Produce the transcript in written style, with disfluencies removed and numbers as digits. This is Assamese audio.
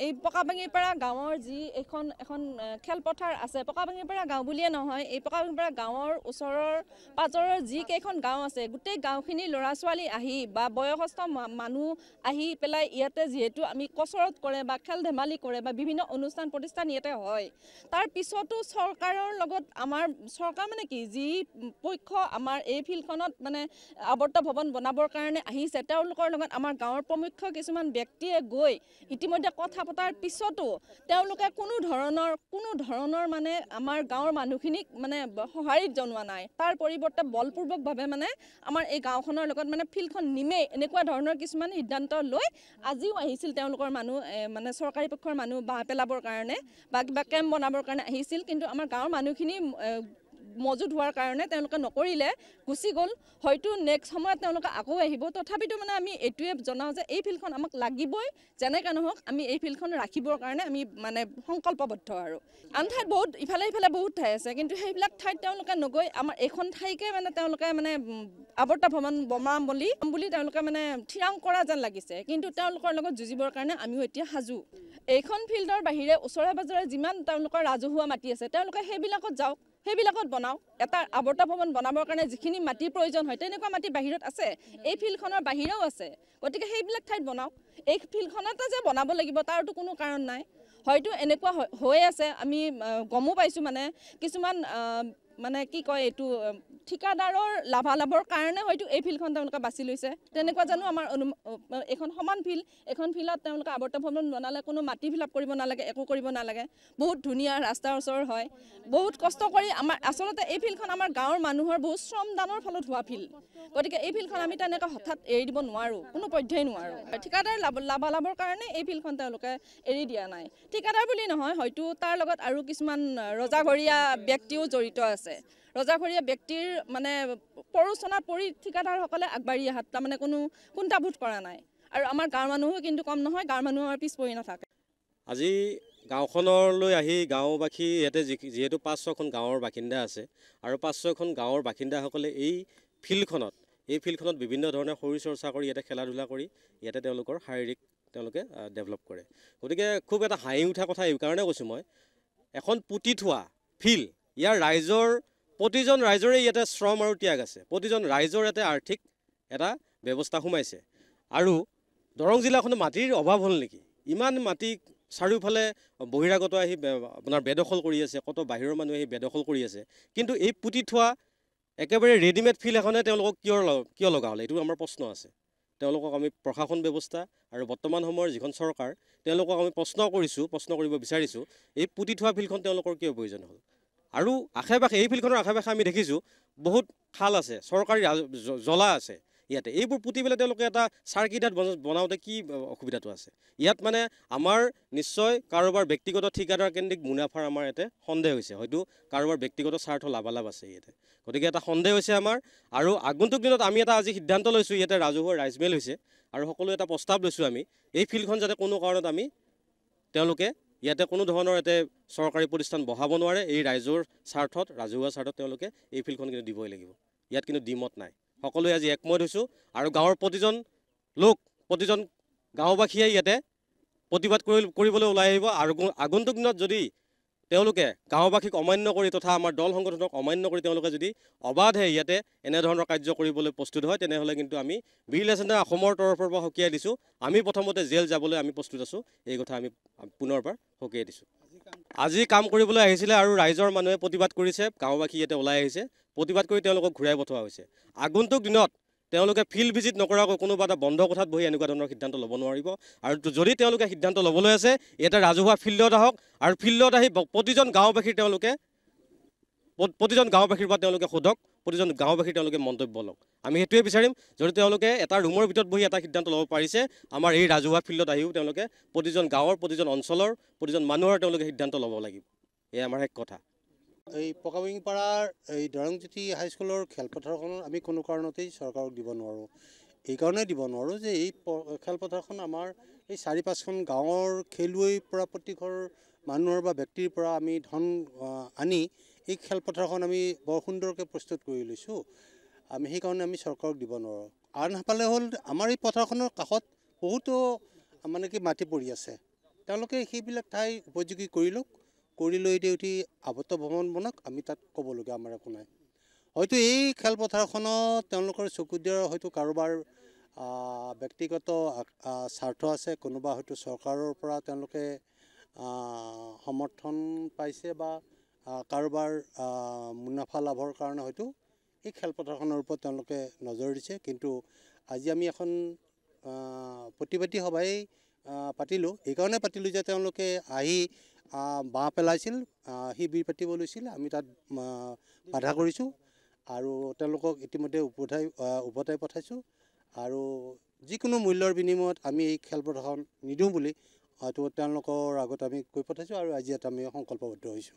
এই পকাবাঙিপাৰা গাঁৱৰ যি এখন খেলপথাৰ আছে, পকাবাঙিপাৰা গাঁও বুলিয়ে নহয়, এই পকাবাঙিপাৰা গাঁৱৰ ওচৰৰ পাজৰৰ যি কেইখন গাঁও আছে, গোটেই গাঁওখিনি ল'ৰা ছোৱালী আহি বা বয়সস্থ মানুহ আহি পেলাই ইয়াতে যিহেতু আমি কচৰত কৰে বা খেল ধেমালি কৰে বা বিভিন্ন অনুষ্ঠান প্ৰতিষ্ঠান ইয়াতে হয়, তাৰ পিছতো চৰকাৰৰ লগত আমাৰ চৰকাৰ মানে কি যি পক্ষ আমাৰ এই ফিল্ডখনত মানে আৱৰ্ত ভৱন বনাবৰ কাৰণে আহিছে, তেওঁলোকৰ লগত আমাৰ গাঁৱৰ প্ৰমুখ্য কিছুমান ব্যক্তিয়ে গৈ ইতিমধ্যে কথা পতাৰ পিছতো তেওঁলোকে কোনো ধৰণৰ মানে আমাৰ গাঁৱৰ মানুহখিনিক মানে সঁহাৰি জনোৱা নাই। তাৰ পৰিৱৰ্তে বলপূৰ্বকভাৱে মানে আমাৰ এই গাঁওখনৰ লগত মানে ফিল্ডখন নিমেই এনেকুৱা ধৰণৰ কিছুমান সিদ্ধান্ত লৈ আজিও আহিছিল তেওঁলোকৰ মানুহ মানে চৰকাৰী পক্ষৰ মানুহ বাঁহ পেলাবৰ কাৰণে বা কিবা কেম্প বনাবৰ কাৰণে আহিছিল, কিন্তু আমাৰ গাঁৱৰ মানুহখিনি মজুত হোৱাৰ কাৰণে তেওঁলোকে নকৰিলে, গুচি গ'ল। হয়তো নেক্সট সময়ত তেওঁলোকে আকৌ আহিব। তথাপিতো মানে আমি এইটোৱে জনাওঁ যে এই ফিল্ডখন আমাক লাগিবই, যেনেকৈ নহওক আমি এই ফিল্ডখন ৰাখিবৰ কাৰণে আমি মানে সংকল্পবদ্ধ। আৰু আন ঠাইত বহুত ইফালে বহুত ঠাই আছে, কিন্তু সেইবিলাক ঠাইত তেওঁলোকে নগৈ আমাৰ এইখন ঠাইকে মানে তেওঁলোকে মানে আৱৰ্ত ভৱন বনাম বুলি তেওঁলোকে মানে থিৰাং কৰা যেন লাগিছে, কিন্তু তেওঁলোকৰ লগত যুঁজিবৰ কাৰণে আমিও এতিয়া সাজু। এইখন ফিল্ডৰ বাহিৰে ওচৰে পাজৰে যিমান তেওঁলোকৰ ৰাজহুৱা মাটি আছে তেওঁলোকে সেইবিলাকত যাওক, সেইবিলাকত বনাওক। এটা আৱৰ্ত ভৱন বনাবৰ কাৰণে যিখিনি মাটিৰ প্ৰয়োজন হয় তেনেকুৱা মাটি বাহিৰত আছে, এই ফিল্ডখনৰ বাহিৰেও আছে, গতিকে সেইবিলাক ঠাইত বনাওক। এই ফিল্ডখনতে যে বনাব লাগিব তাৰতো কোনো কাৰণ নাই। হয়তো এনেকুৱা হৈ আছে, আমি গমো পাইছোঁ মানে কিছুমান মানে কি কয় এইটো ঠিকাদাৰৰ লাভালাভৰ কাৰণে হয়তো এই ফিল্ডখন তেওঁলোকে বাছি লৈছে। তেনেকুৱা জানো আমাৰ এখন সমান ফিল্ড, এখন ফিল্ডত তেওঁলোকে আৱৰ্ত ভৱন বনালে কোনো মাটি ফিল আপ কৰিব নালাগে, একো কৰিব নালাগে, বহুত ধুনীয়া ৰাস্তাৰ ওচৰ হয়, বহুত কষ্ট কৰি আমাৰ আচলতে এই ফিল্ডখন আমাৰ গাঁৱৰ মানুহৰ বহুত শ্ৰমদানৰ ফলত হোৱা ফিল্ড। গতিকে এই ফিল্ডখন আমি তেনেকৈ হঠাৎ এৰি দিব নোৱাৰোঁ, কোনো পধ্যেই নোৱাৰোঁ। ঠিকাদাৰ লাভালাভৰ কাৰণে এই ফিল্ডখন তেওঁলোকে এৰি দিয়া নাই। ঠিকাদাৰ বুলি নহয়, হয়তো তাৰ লগত আৰু কিছুমান ৰজাঘৰীয়া ব্যক্তিও জড়িত আছে। ৰজাঘৰীয়া ব্যক্তিৰ মানে প্ৰৰোচনাত পৰি ঠিকাদাৰসকলে আগবাঢ়ি অহাত তাৰমানে কোনো কুণ্ঠাবোধ কৰা নাই। আৰু আমাৰ গাঁৱৰ মানুহো কিন্তু কম নহয়, গাঁৱৰ মানুহৰ পিছ পৰি নাথাকে। আজি গাঁওখনলৈ আহি গাঁওবাসী ইয়াতে যিহেতু 5-6খন গাঁৱৰ বাসিন্দা আছে আৰু 5-6খন গাঁৱৰ বাসিন্দাসকলে এই ফিল্ডখনত বিভিন্ন ধৰণৰ শৰীৰ চৰ্চা কৰি ইয়াতে খেলা ধূলা কৰি ইয়াতে তেওঁলোকৰ শাৰীৰিক তেওঁলোকে ডেভেলপ কৰে। গতিকে খুব এটা হাঁহি উঠা কথা এই কাৰণে কৈছোঁ মই, এখন পুতি থোৱা ফিল্ড, ইয়াৰ প্ৰতিজন ৰাইজৰে ইয়াতে শ্ৰম আৰু ত্যাগ আছে, প্ৰতিজন ৰাইজৰ ইয়াতে আৰ্থিক এটা ব্যৱস্থা সোমাইছে। আৰু দৰং জিলাখনত মাটিৰ অভাৱ হ'ল নেকি? ইমান মাটি চাৰিওফালে বহিৰাগত আহি আপোনাৰ বেদখল কৰি আছে, কত বাহিৰৰ মানুহে আহি বেদখল কৰি আছে, কিন্তু এই পুতি থোৱা একেবাৰে ৰেডিমেড ফিল্ড এখনে তেওঁলোকক কিয় লগা হ'ল, এইটো আমাৰ প্ৰশ্ন আছে। তেওঁলোকক আমি প্ৰশাসন ব্যৱস্থা আৰু বৰ্তমান সময়ৰ যিখন চৰকাৰ তেওঁলোকক আমি প্ৰশ্ন কৰিব বিচাৰিছোঁ, এই পুতি থোৱা ফিল্ডখন তেওঁলোকৰ কিয় প্ৰয়োজন হ'ল। আৰু আশে-পাশে এই ফিল্ডখনৰ আশে-পাশে আমি দেখিছোঁ বহুত খাল আছে, চৰকাৰী জ্বলা আছে ইয়াতে, এইবোৰ পুতি পেলাই তেওঁলোকে এটা চাৰ্কিট বনাওঁতে কি অসুবিধাটো আছে? ইয়াত মানে আমাৰ নিশ্চয় কাৰোবাৰ ব্যক্তিগত ঠিকাদাৰ কেন্দ্ৰিক মুনাফাৰ আমাৰ ইয়াতে সন্দেহ হৈছে, হয়তো কাৰোবাৰ ব্যক্তিগত স্বাৰ্থ লাভালাভ আছে ইয়াতে। গতিকে এটা সন্দেহ হৈছে আমাৰ। আৰু আগন্তুক দিনত আমি এটা আজি সিদ্ধান্ত লৈছোঁ, ইয়াতে ৰাজহুৱা ৰাইজমেল হৈছে আৰু সকলোৱে এটা প্ৰস্তাৱ লৈছোঁ আমি, এই ফিল্ডখন যাতে কোনো কাৰণত তেওঁলোকে ইয়াতে কোনো ধৰণৰ ইয়াতে চৰকাৰী প্ৰতিষ্ঠান বহাব নোৱাৰে, এই ৰাইজৰ স্বাৰ্থত ৰাজহুৱা স্বাৰ্থত তেওঁলোকে এই ফিল্ডখন কিন্তু দিবই লাগিব। ইয়াত কিন্তু দ্বিমত নাই, সকলোৱে আজি একমত হৈছোঁ। আৰু গাঁৱৰ প্ৰতিজন গাঁওবাসীয়ে ইয়াতে প্ৰতিবাদ কৰিবলৈ ওলাই আহিব। আৰু আগন্তুক দিনত যদি তেওঁলোকে গাঁওবাসীক অমান্য কৰি তথা আমাৰ দল সংগঠনক অমান্য কৰি তেওঁলোকে যদি অবাধে ইয়াতে এনেধৰণৰ কাৰ্য কৰিবলৈ প্ৰস্তুত হয়, তেনেহ'লে কিন্তু আমি বীৰ লেচেণ্ডাৰ অসমৰ তৰফৰ পৰা সকীয়াই দিছোঁ, আমি প্ৰথমতে জেল যাবলৈ আমি প্ৰস্তুত আছোঁ, এই কথা আমি পুনৰবাৰ সকীয়াই দিছোঁ। আজি কাম কৰিবলৈ আহিছিলে আৰু ৰাইজৰ মানুহে প্ৰতিবাদ কৰিছে, গাঁওবাসী ইয়াতে ওলাই আহিছে, প্ৰতিবাদ কৰি তেওঁলোকক ঘূৰাই পঠোৱা হৈছে। আগন্তুক দিনত তেওঁলোকে ফিল্ড ভিজিট নকৰাকৈ কোনোবা এটা বন্ধ কোঠাত বহি এনেকুৱা ধৰণৰ সিদ্ধান্ত ল'ব নোৱাৰিব। আৰু যদি তেওঁলোকে সিদ্ধান্ত ল'বলৈ আছে, ইয়াতে ৰাজহুৱা ফিল্ডত আহক আৰু ফিল্ডত আহি প্ৰতিজন গাঁওবাসীৰ পৰা তেওঁলোকে সোধক, প্ৰতিজন গাঁওবাসীৰ তেওঁলোকে মন্তব্য লওক। আমি সেইটোৱে বিচাৰিম, যদি তেওঁলোকে এটা ৰুমৰ ভিতৰত বহি এটা সিদ্ধান্ত ল'ব পাৰিছে, আমাৰ এই ৰাজহুৱা ফিল্ডত আহিও তেওঁলোকে প্ৰতিজন গাঁৱৰ, প্ৰতিজন অঞ্চলৰ, প্ৰতিজন মানুহৰ তেওঁলোকে সিদ্ধান্ত ল'ব লাগিব। এয়া আমাৰ শেষ কথা। এই পকাবাঙিপাৰাৰ এই দৰংজ্যোতি হাইস্কুলৰ খেলপথাৰখনত আমি কোনো কাৰণতেই চৰকাৰক দিব নোৱাৰোঁ। এইকাৰণেই দিব নোৱাৰোঁ যে এই খেলপথাৰখন আমাৰ এই 4-5খন গাঁৱৰ খেলুৱৈৰ পৰা প্ৰতিঘৰ মানুহৰ বা ব্যক্তিৰ পৰা আমি ধন আনি এই খেলপথাৰখন আমি বৰ সুন্দৰকৈ প্ৰস্তুত কৰি লৈছোঁ। আমি সেইকাৰণে আমি চৰকাৰক দিব নোৱাৰোঁ। আনফালে হ'ল আমাৰ এই পথাৰখনৰ কাষত বহুতো মানে কি মাটি পৰি আছে, তেওঁলোকে সেইবিলাক ঠাই উপযোগী কৰি লওক, কৰি লৈ উঠি আৱদ্ধ ভৱন বনাওক, আমি তাত ক'বলগীয়া আমাৰ একো নাই। হয়তো এই খেলপথাৰখনত তেওঁলোকৰ চকু দিয়াৰ হয়তো কাৰোবাৰ ব্যক্তিগত স্বাৰ্থ আছে, কোনোবা হয়তো চৰকাৰৰ পৰা তেওঁলোকে সমৰ্থন পাইছে বা কাৰোবাৰ মুনাফা লাভৰ কাৰণে হয়তো এই খেলপথাৰখনৰ ওপৰত তেওঁলোকে নজৰ দিছে। কিন্তু আজি আমি এখন প্ৰতিবাদী সভাই পাতিলোঁ, এইকাৰণে পাতিলোঁ যে তেওঁলোকে আহি বাঁহ পেলাইছিল, শিবিৰ পাতিব লৈছিল, আমি তাত বাধা কৰিছোঁ আৰু তেওঁলোকক ইতিমধ্যে উভতাই পঠাইছোঁ আৰু যিকোনো মূল্যৰ বিনিময়ত আমি এই খেলপথাৰখন নিদিওঁ বুলি হয়তো তেওঁলোকৰ আগত আমি কৈ পঠাইছোঁ আৰু আজি ইয়াত আমি সংকল্পবদ্ধ হৈছোঁ।